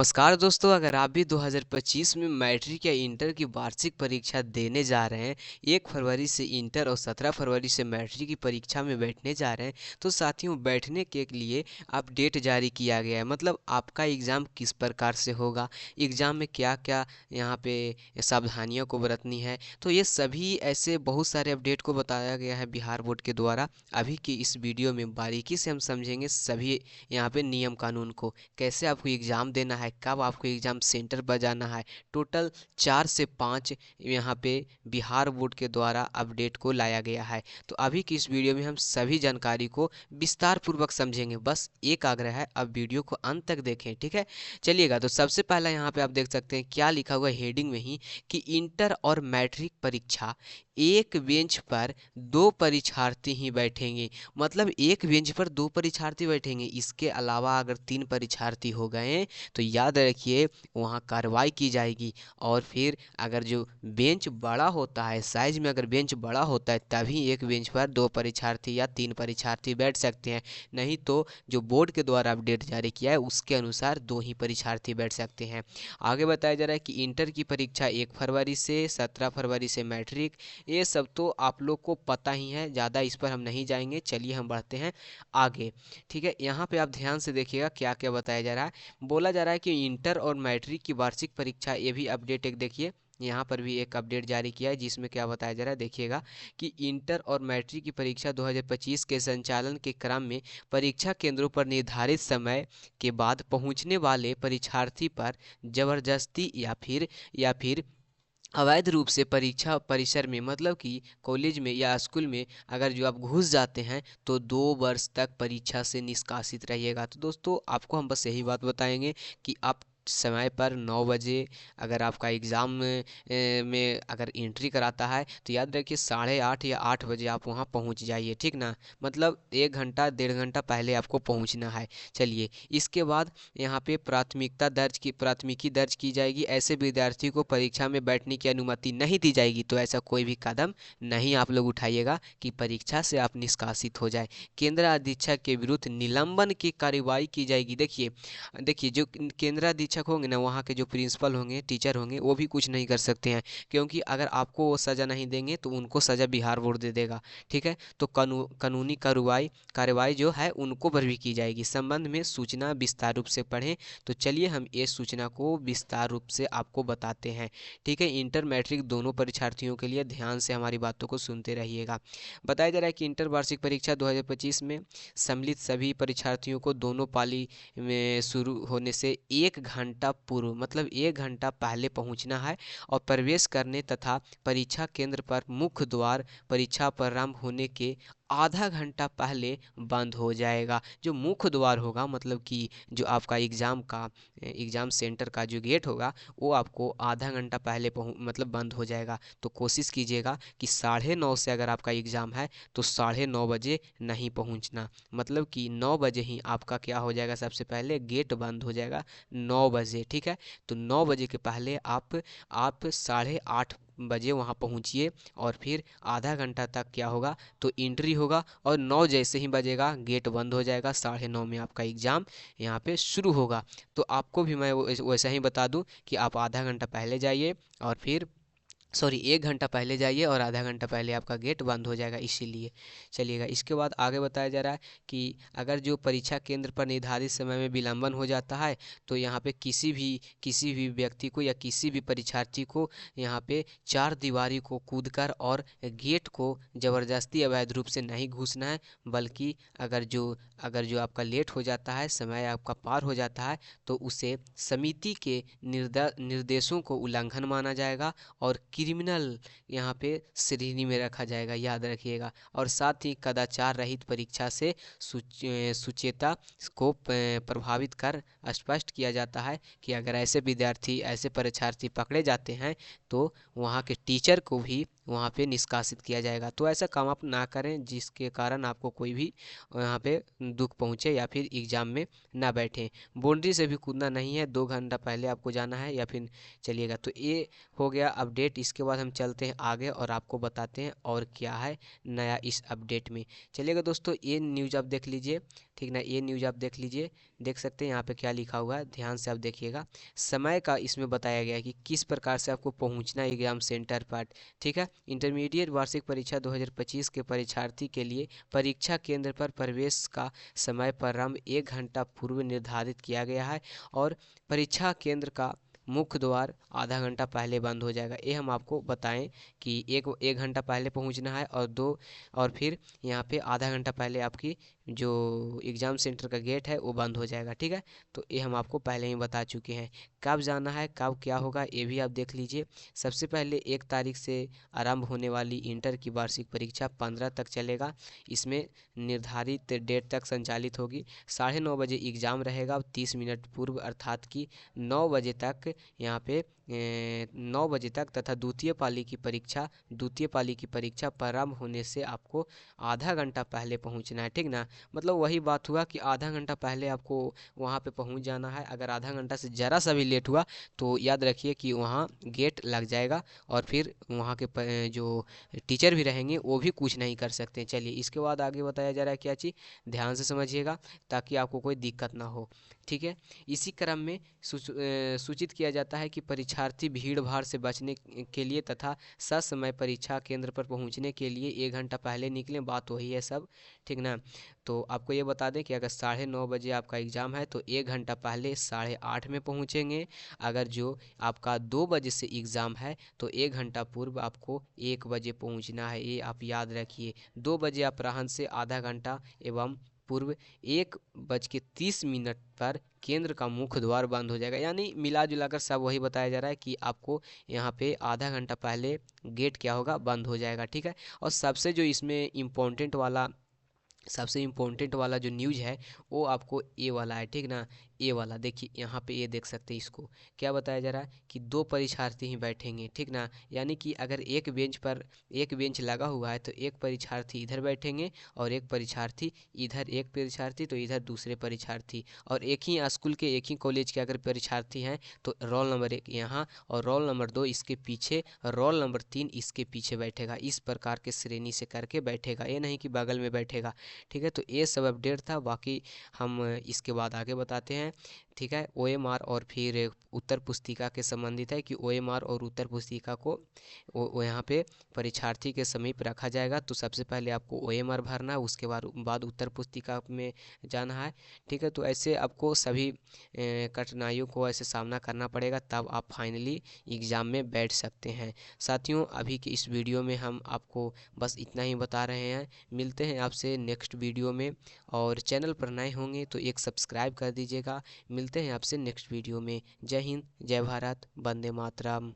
नमस्कार दोस्तों, अगर आप भी 2025 में मैट्रिक या इंटर की वार्षिक परीक्षा देने जा रहे हैं, 1 फरवरी से इंटर और 17 फरवरी से मैट्रिक की परीक्षा में बैठने जा रहे हैं, तो साथियों बैठने के लिए अब डेट जारी किया गया है। मतलब आपका एग्ज़ाम किस प्रकार से होगा, एग्ज़ाम में क्या-क्या यहाँ पे सावधानियों को बरतनी है, तो ये सभी ऐसे बहुत सारे अपडेट को बताया गया है बिहार बोर्ड के द्वारा। अभी की इस वीडियो में बारीकी से हम समझेंगे सभी यहाँ पे नियम कानून को, कैसे आपको एग्ज़ाम देना है, कब आपको एग्ज़ाम सेंटर पर जाना है। टोटल 4 से 5 यहाँ पे बिहार बोर्ड के द्वारा अपडेट को लाया गया है। तो अभी की इस वीडियो में हम सभी जानकारी को विस्तार पूर्वक समझेंगे। बस एक आग्रह है, अब वीडियो को अंत तक देखें, ठीक है। चलिएगा, तो सबसे पहला यहाँ पे आप देख सकते हैं क्या लिखा हुआ है हेडिंग में ही कि इंटर और मैट्रिक परीक्षा एक बेंच पर 2 परीक्षार्थी ही बैठेंगे। मतलब एक बेंच पर 2 परीक्षार्थी बैठेंगे। इसके अलावा अगर 3 परीक्षार्थी हो गए तो याद रखिए वहाँ कार्रवाई की जाएगी। और फिर अगर जो बेंच बड़ा होता है, साइज में अगर बेंच बड़ा होता है, तभी एक बेंच पर 2 परीक्षार्थी या 3 परीक्षार्थी बैठ सकते हैं। नहीं तो जो बोर्ड के द्वारा अपडेट जारी किया है उसके अनुसार 2 ही परीक्षार्थी बैठ सकते हैं। आगे बताया जा रहा है कि इंटर की परीक्षा 1 फरवरी से 17 फरवरी से मैट्रिक। ये सब तो आप लोग को पता ही है, ज़्यादा इस पर हम नहीं जाएंगे। चलिए हम बढ़ते हैं आगे, ठीक है। यहाँ पे आप ध्यान से देखिएगा क्या क्या बताया जा रहा है। बोला जा रहा है कि इंटर और मैट्रिक की वार्षिक परीक्षा, ये भी अपडेट एक देखिए, यहाँ पर भी एक अपडेट जारी किया है जिसमें क्या बताया जा रहा है देखिएगा कि इंटर और मैट्रिक की परीक्षा 2025 के संचालन के क्रम में परीक्षा केंद्रों पर निर्धारित समय के बाद पहुंचने वाले परीक्षार्थी पर जबरदस्ती या फिर अवैध रूप से परीक्षा परिसर में, मतलब कि कॉलेज में या स्कूल में अगर जो आप घुस जाते हैं तो 2 वर्ष तक परीक्षा से निष्कासित रहिएगा। तो दोस्तों आपको हम बस यही बात बताएंगे कि आप समय पर 9 बजे अगर आपका एग्ज़ाम में अगर एंट्री कराता है तो याद रखिए 8:30 या 8 बजे आप वहाँ पहुँच जाइए, ठीक ना। मतलब 1 घंटा 1.5 घंटा पहले आपको पहुँचना है। चलिए, इसके बाद यहाँ पे प्राथमिकी दर्ज की जाएगी। ऐसे विद्यार्थी को परीक्षा में बैठने की अनुमति नहीं दी जाएगी। तो ऐसा कोई भी कदम नहीं आप लोग उठाइएगा कि परीक्षा से आप निष्कासित हो जाए। केंद्र अधीक्षक के विरुद्ध निलंबन की कार्रवाई की जाएगी। देखिए देखिए जो केंद्र अधीक्षक होंगे ना, वहाँ के जो प्रिंसिपल होंगे, टीचर होंगे, वो भी कुछ नहीं कर सकते हैं, क्योंकि अगर आपको वो सज़ा नहीं देंगे तो उनको सज़ा बिहार बोर्ड दे देगा, ठीक है। तो कानूनी कार्रवाई जो है उनको पर भी की जाएगी। संबंध में सूचना विस्तार रूप से पढ़ें। तो चलिए हम इस सूचना को विस्तार रूप से आपको बताते हैं, ठीक है। इंटर मैट्रिक दोनों परीक्षार्थियों के लिए ध्यान से हमारी बातों को सुनते रहिएगा। बताया जा रहा है कि इंटर वार्षिक परीक्षा 2025 में सम्मिलित सभी परीक्षार्थियों को दोनों पाली में शुरू होने से 1 घंटा पूर्व, मतलब 1 घंटा पहले पहुंचना है। और प्रवेश करने तथा परीक्षा केंद्र पर मुख्य द्वार परीक्षा प्रारंभ होने के आधा घंटा पहले बंद हो जाएगा। जो मुख्य द्वार होगा, मतलब कि जो आपका एग्ज़ाम सेंटर का जो गेट होगा, वो आपको आधा घंटा पहले मतलब बंद हो जाएगा। तो कोशिश कीजिएगा कि 9:30 से अगर आपका एग्ज़ाम है तो 9:30 बजे नहीं पहुंचना। मतलब कि 9 बजे ही आपका क्या हो जाएगा, सबसे पहले गेट बंद हो जाएगा 9 बजे, ठीक है। तो 9 बजे के पहले आप 8:30 बजे वहाँ पहुँचिए। और फिर आधा घंटा तक क्या होगा, तो एंट्री होगा। और 9 जैसे ही बजेगा गेट बंद हो जाएगा, 9:30 में आपका एग्ज़ाम यहाँ पे शुरू होगा। तो आपको भी मैं वैसा ही बता दूं कि आप आधा घंटा पहले जाइए और फिर 1 घंटा पहले जाइए और आधा घंटा पहले आपका गेट बंद हो जाएगा, इसीलिए। चलिएगा, इसके बाद आगे बताया जा रहा है कि अगर जो परीक्षा केंद्र पर निर्धारित समय में विलंबन हो जाता है तो यहाँ पे किसी भी व्यक्ति को या किसी भी परीक्षार्थी को यहाँ पे 4 दीवारी को कूदकर और गेट को ज़बरदस्ती अवैध रूप से नहीं घुसना है। बल्कि अगर जो आपका लेट हो जाता है, समय आपका पार हो जाता है, तो उसे समिति के निर्देशों को उल्लंघन माना जाएगा और क्रिमिनल यहाँ पे श्रेणी में रखा जाएगा, याद रखिएगा। और साथ ही कदाचार रहित परीक्षा से सुचेता को प्रभावित कर स्पष्ट किया जाता है कि अगर ऐसे परीक्षार्थी पकड़े जाते हैं तो वहाँ के टीचर को भी वहाँ पे निष्कासित किया जाएगा। तो ऐसा काम आप ना करें जिसके कारण आपको कोई भी यहाँ पे दुख पहुँचे या फिर एग्ज़ाम में ना बैठें। बाउंड्री से भी कूदना नहीं है, 2 घंटा पहले आपको जाना है या फिर। चलिएगा, तो ये हो गया अपडेट इसके बाद हम चलते हैं आगे और आपको बताते हैं और क्या है नया इस अपडेट में। चलिएगा दोस्तों, ये न्यूज़ आप देख लीजिए, ठीक ना, ये न्यूज़ आप देख लीजिए, देख सकते हैं यहाँ पे क्या लिखा हुआ है, ध्यान से आप देखिएगा। समय का इसमें बताया गया है कि किस प्रकार से आपको पहुँचना है एग्जाम सेंटर पर, ठीक है। इंटरमीडिएट वार्षिक परीक्षा 2025 के परीक्षार्थी के लिए परीक्षा केंद्र पर प्रवेश का समय प्रारंभ 1 घंटा पूर्व निर्धारित किया गया है और परीक्षा केंद्र का मुख्य द्वार आधा घंटा पहले बंद हो जाएगा। ये हम आपको बताएं कि एक घंटा पहले पहुंचना है और फिर यहाँ पे आधा घंटा पहले आपकी जो एग्ज़ाम सेंटर का गेट है वो बंद हो जाएगा, ठीक है। तो ये हम आपको पहले ही बता चुके हैं। कब जाना है, कब क्या होगा, ये भी आप देख लीजिए। सबसे पहले 1 तारीख से आरंभ होने वाली इंटर की वार्षिक परीक्षा 15 तक चलेगा। इसमें निर्धारित डेट तक संचालित होगी। 9:30 बजे एग्ज़ाम रहेगा, 30 मिनट पूर्व अर्थात कि 9 बजे तक यहाँ पे 9 बजे तक तथा द्वितीय पाली की परीक्षा प्रारंभ होने से आपको आधा घंटा पहले पहुंचना है, ठीक ना। मतलब वही बात हुआ कि आधा घंटा पहले आपको वहां पे पहुंच जाना है। अगर आधा घंटा से ज़रा सा भी लेट हुआ तो याद रखिए कि वहाँ गेट लग जाएगा और फिर वहाँ के जो टीचर भी रहेंगे वो भी कुछ नहीं कर सकते। चलिए, इसके बाद आगे बताया जा रहा है क्या चीज़, ध्यान से समझिएगा ताकि आपको कोई दिक्कत ना हो, ठीक है। इसी क्रम में सूचित किया जाता है कि परीक्षार्थी भीड़ भाड़ से बचने के लिए तथा ससमय परीक्षा केंद्र पर पहुंचने के लिए 1 घंटा पहले निकलें। बात वही है सब, ठीक ना। तो आपको ये बता दें कि अगर 9:30 बजे आपका एग्ज़ाम है तो 1 घंटा पहले 8:30 में पहुंचेंगे। अगर जो आपका 2 बजे से एग्ज़ाम है तो 1 घंटा पूर्व आपको 1 बजे पहुंचना है, ये आप याद रखिए। 2 बजे अपराह्न से आधा घंटा एवं पूर्व 1:30 पर केंद्र का मुख्य द्वार बंद हो जाएगा। यानी मिला जुलाकर सब वही बताया जा रहा है कि आपको यहाँ पे आधा घंटा पहले गेट क्या होगा, बंद हो जाएगा, ठीक है। और सबसे इम्पोर्टेंट वाला जो न्यूज़ है वो आपको ए वाला है, ठीक ना। ए वाला देखिए, यहाँ पे ये देख सकते हैं, इसको क्या बताया जा रहा है कि 2 परीक्षार्थी ही बैठेंगे, ठीक ना। यानी कि अगर एक बेंच लगा हुआ है तो एक परीक्षार्थी इधर बैठेंगे और एक परीक्षार्थी तो इधर दूसरे परीक्षार्थी, और एक ही स्कूल के एक ही कॉलेज के अगर परीक्षार्थी हैं तो रोल नंबर 1 यहाँ और रोल नंबर 2 इसके पीछे, रोल नंबर 3 इसके पीछे बैठेगा। इस प्रकार के श्रेणी से करके बैठेगा, ये नहीं कि बगल में बैठेगा, ठीक है। तो ये सब अपडेट था, बाकी हम इसके बाद आगे बताते हैं, ठीक है। ओएमआर और फिर उत्तर पुस्तिका के संबंधित है कि ओएमआर और उत्तर पुस्तिका को वो यहाँ पे परीक्षार्थी के समीप रखा जाएगा। तो सबसे पहले आपको ओएमआर भरना है, उसके बाद उत्तर पुस्तिका में जाना है, ठीक है। तो ऐसे आपको सभी कठिनाइयों को ऐसे सामना करना पड़ेगा, तब आप फाइनली एग्ज़ाम में बैठ सकते हैं। साथियों, अभी की इस वीडियो में हम आपको बस इतना ही बता रहे हैं। मिलते हैं आपसे नेक्स्ट वीडियो में, और चैनल पर नए होंगे तो एक सब्सक्राइब कर दीजिएगा। मिलते हैं आपसे नेक्स्ट वीडियो में। जय हिंद, जय भारत, वंदे मातरम।